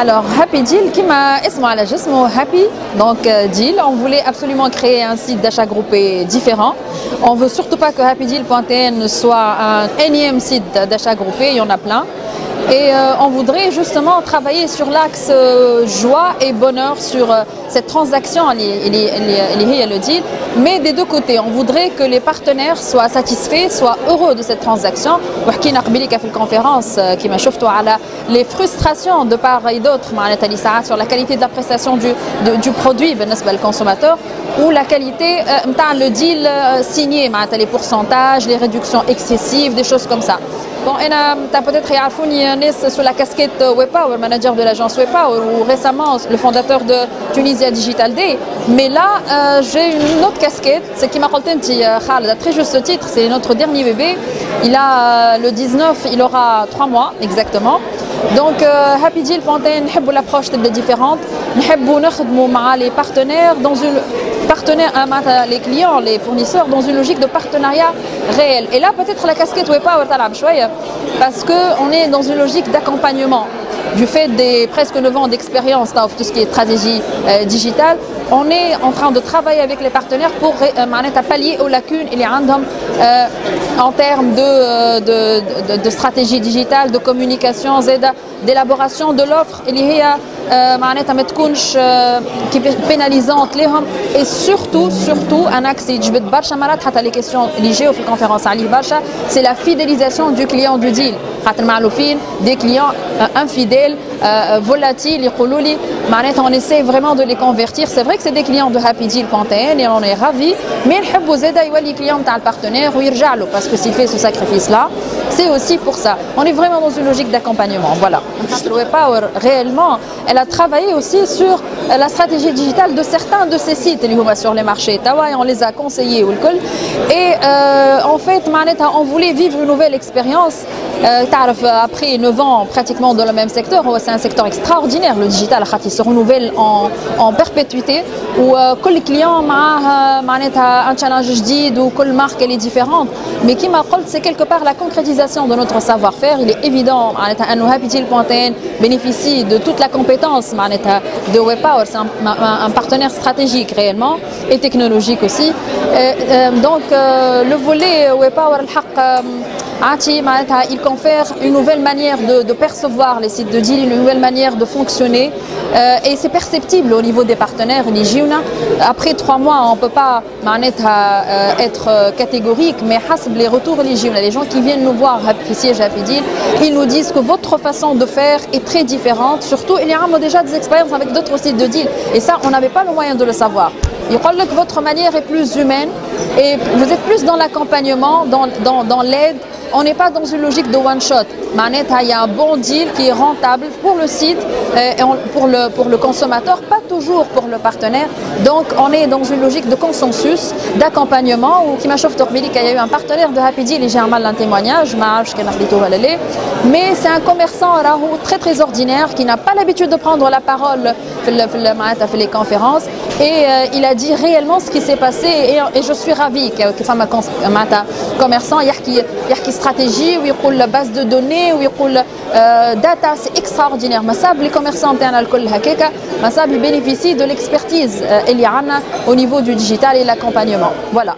Alors, Happy Deal, qui m'a Happy, donc Deal, on voulait absolument créer un site d'achat groupé différent. On ne veut surtout pas que happydeal.tn soit un énième site d'achat groupé, il y en a plein. Et on voudrait justement travailler sur l'axe joie et bonheur sur cette transaction, le deal, mais des deux côtés. On voudrait que les partenaires soient satisfaits, soient heureux de cette transaction. Conférence qui m'a chauffé les frustrations de part et d'autre sur la qualité de la prestation du produit le consommateur ou la qualité le deal signé, les pourcentages, les réductions excessives, des choses comme ça. Bon, tu as peut-être sur la casquette Wepower, manager de l'agence Wepower, ou récemment le fondateur de Tunisia Digital Day. Mais là, j'ai une autre casquette, c'est qui m'a raconté Khaled, à très juste titre, c'est notre dernier bébé. Il a le 19, il aura 3 mois exactement. Donc, Happy Deal, nous aimons l'approche différente. Nous aimons les partenaires dans une les clients, les fournisseurs dans une logique de partenariat réel. Et là, peut-être la casquette Wepower parce qu'on est dans une logique d'accompagnement. Du fait des presque 9 ans d'expérience dans tout ce qui est stratégie digitale, on est en train de travailler avec les partenaires pour pallier aux lacunes en termes de stratégie digitale, de communication, d'élaboration de l'offre qui pénalisante et surtout un axe les questions liées aux conférences c'est la fidélisation du client du deal. Des clients infidèles, volatiles, on essaie vraiment de les convertir. C'est vrai que c'est des clients de happydeal.tn et on est ravis, mais les clients de partenaire parce que s'il fait ce sacrifice-là, c'est aussi pour ça. On est vraiment dans une logique d'accompagnement. Voilà. Wepower, réellement, elle a travaillé aussi sur la stratégie digitale de certains de ces sites sur les marchés. On les a conseillés. Et en fait, on voulait vivre une nouvelle expérience. Après 9 ans pratiquement dans le même secteur, c'est un secteur extraordinaire, le digital, il se renouvelle en perpétuité, où chaque client a un challenge jadid, où chaque marque elle est différente. Mais qui m'a dit, c'est quelque part la concrétisation de notre savoir-faire. Il est évident que happydeal.tn bénéficie de toute la compétence de Wepower, c'est un partenaire stratégique réellement et technologique aussi. Donc le volet Wepower, il confère une nouvelle manière de percevoir les sites de deal, une nouvelle manière de fonctionner et c'est perceptible au niveau des partenaires. Après 3 mois, on ne peut pas être catégorique, mais les retours les gens qui viennent nous voir ici à Happy Deal, ils nous disent que votre façon de faire est très différente. Surtout, il y a déjà des expériences avec d'autres sites de deal et ça, on n'avait pas le moyen de le savoir. Il dit que votre manière est plus humaine et vous êtes plus dans l'accompagnement, dans l'aide. On n'est pas dans une logique de one-shot. Il y a un bon deal qui est rentable pour le site, pour le consommateur, pas toujours pour le partenaire. Donc on est dans une logique de consensus, d'accompagnement. Qui m'a chauffé qu'il y a eu un partenaire de Happy Deal et j'ai un témoignage, mais c'est un commerçant très ordinaire qui n'a pas l'habitude de prendre la parole dans les conférences et il a dit réellement ce qui s'est passé et je suis ravie que commerçant qui stratégie ou la base de données ou data, c'est extraordinaire. Les commerçants bénéficient de l'expertise au niveau du digital et l'accompagnement. Voilà.